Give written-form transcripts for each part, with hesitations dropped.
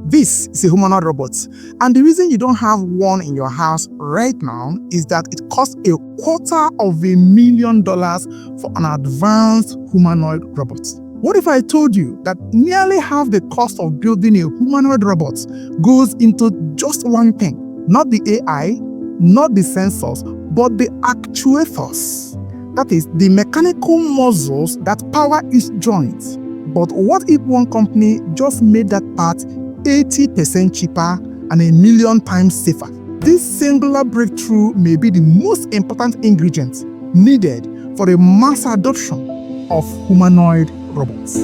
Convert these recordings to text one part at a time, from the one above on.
This is a humanoid robot, and the reason you don't have one in your house right now is that it costs $250,000 for an advanced humanoid robot. What if I told you that nearly half the cost of building a humanoid robot goes into just one thing? Not the AI, not the sensors, but the actuators. That is, the mechanical muscles that power each joint. But what if one company just made that part 80% cheaper and 1,000,000 times safer? This singular breakthrough may be the most important ingredient needed for a mass adoption of humanoid robots.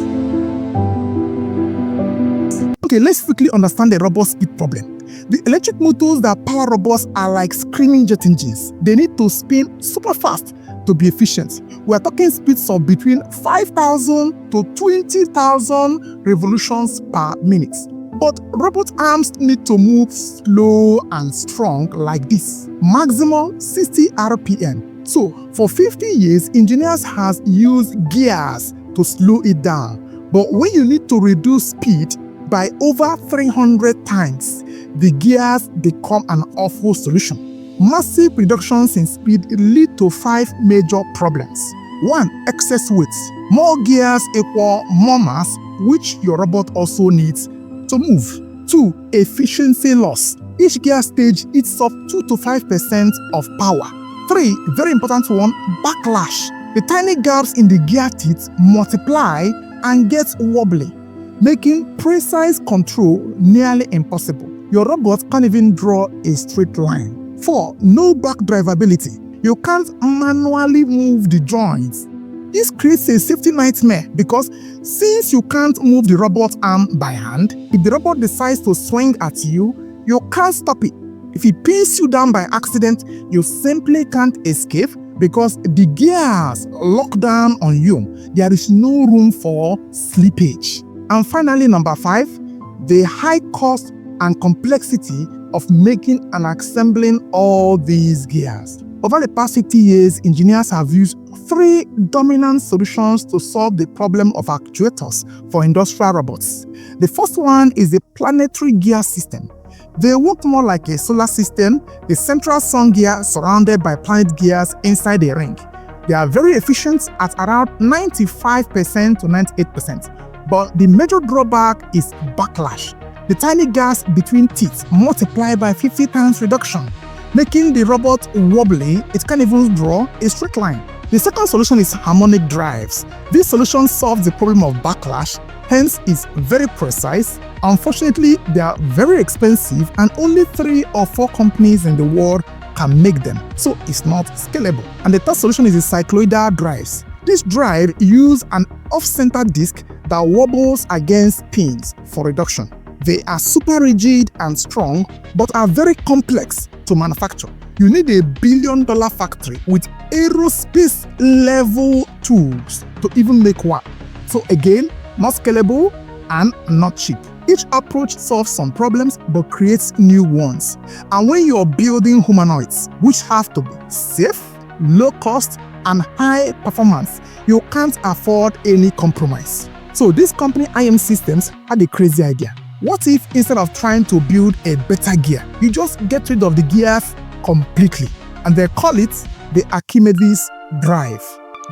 Okay, let's quickly understand the robot speed problem. The electric motors that power robots are like screaming jet engines. They need to spin super fast to be efficient. We are talking speeds of between 5,000 to 20,000 revolutions per minute. But robot arms need to move slow and strong like this, maximum 60 RPM. So, for 50 years, engineers have used gears to slow it down. But when you need to reduce speed by over 300 times, the gears become an awful solution. Massive reductions in speed lead to 5 major problems. 1. Excess weight. More gears equal more mass, which your robot also needs to move. 2. Efficiency loss. Each gear stage eats up 2 to 5% of power. 3. Very important one, backlash. The tiny gaps in the gear teeth multiply and get wobbly, making precise control nearly impossible. Your robot can't even draw a straight line. 4. No back drivability. You can't manually move the joints. This creates a safety nightmare because since you can't move the robot arm by hand, if the robot decides to swing at you, you can't stop it. If it pins you down by accident, you simply can't escape because the gears lock down on you. There is no room for slippage. And finally, number 5, the high cost and complexity of making and assembling all these gears. Over the past 50 years, engineers have used 3 dominant solutions to solve the problem of actuators for industrial robots. The first one is the planetary gear system. They work more like a solar system, the central sun gear surrounded by planet gears inside a ring. They are very efficient at around 95% to 98%. But the major drawback is backlash. The tiny gaps between teeth multiply by 50 times reduction, making the robot wobbly. It can't even draw a straight line. The second solution is harmonic drives. This solution solves the problem of backlash, hence is very precise. Unfortunately, they are very expensive and only 3 or 4 companies in the world can make them, so it's not scalable. And the third solution is the cycloidal drives. This drive uses an off-center disc that wobbles against pins for reduction. They are super rigid and strong, but are very complex to manufacture. You need a billion-dollar factory with aerospace-level tools to even make one. So again, not scalable and not cheap. Each approach solves some problems but creates new ones. And when you're building humanoids, which have to be safe, low cost, and high performance, you can't afford any compromise. So this company IMSystems had a crazy idea. What if instead of trying to build a better gear, you just get rid of the gears completely? And they call it the Archimedes Drive.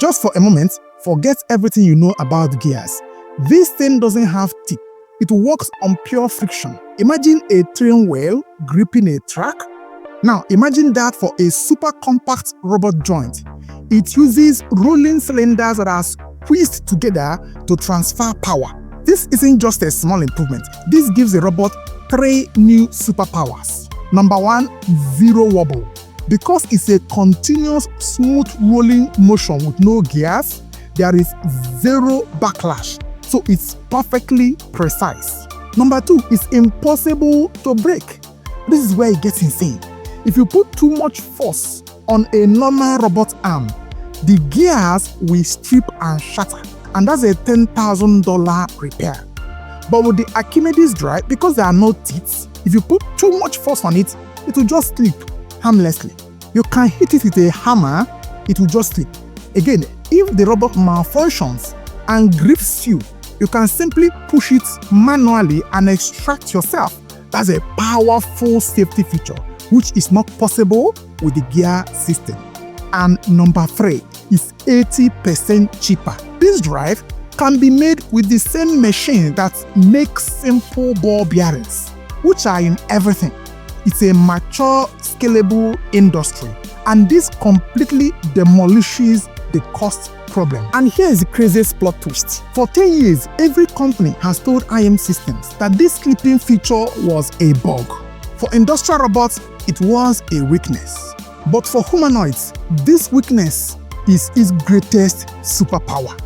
Just for a moment, forget everything you know about gears. This thing doesn't have teeth. It works on pure friction. Imagine a train wheel gripping a track. Now imagine that for a super compact robot joint. It uses rolling cylinders that are squeezed together to transfer power. This isn't just a small improvement. This gives the robot 3 new superpowers. Number 1, zero wobble. Because it's a continuous smooth rolling motion with no gears, there is zero backlash. So it's perfectly precise. Number 2, it's impossible to break. This is where it gets insane. If you put too much force on a normal robot arm, the gears will strip and shatter, and that's a $10,000 repair. But with the Archimedes Drive, because there are no teeth, if you put too much force on it, it will just slip harmlessly. You can hit it with a hammer, it will just slip. Again, if the robot malfunctions and grips you, you can simply push it manually and extract yourself. That's a powerful safety feature, which is not possible with the gear system. And number 3 is 80% cheaper. This drive can be made with the same machine that makes simple ball bearings, which are in everything. It's a mature, scalable industry, and this completely demolishes the cost problem. And here is the craziest plot twist. For 10 years, every company has told IMSystems that this clipping feature was a bug. For industrial robots, it was a weakness. But for humanoids, this weakness is its greatest superpower.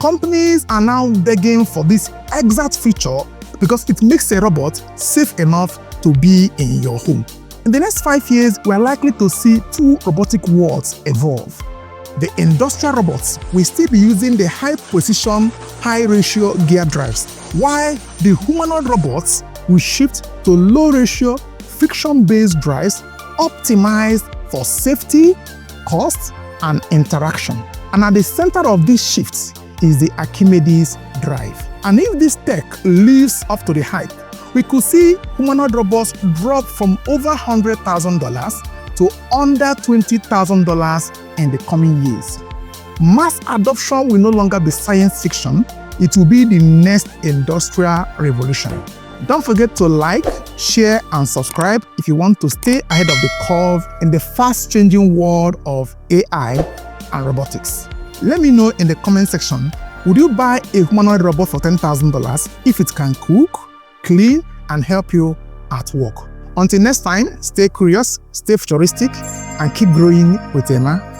Companies are now begging for this exact feature because it makes a robot safe enough to be in your home. In the next 5 years, we are likely to see 2 robotic worlds evolve. The industrial robots will still be using the high-precision, high-ratio gear drives, while the humanoid robots will shift to low-ratio, friction-based drives optimized for safety, cost, and interaction. And at the center of this shift is the Archimedes Drive. And if this tech lives up to the hype, we could see humanoid robots drop from over $100,000 to under $20,000 in the coming years. Mass adoption will no longer be science fiction, it will be the next industrial revolution. Don't forget to like, share, and subscribe if you want to stay ahead of the curve in the fast-changing world of AI and robotics. Let me know in the comment section, would you buy a humanoid robot for $10,000 if it can cook, clean, and help you at work? Until next time, stay curious, stay futuristic, and keep growing with Emma.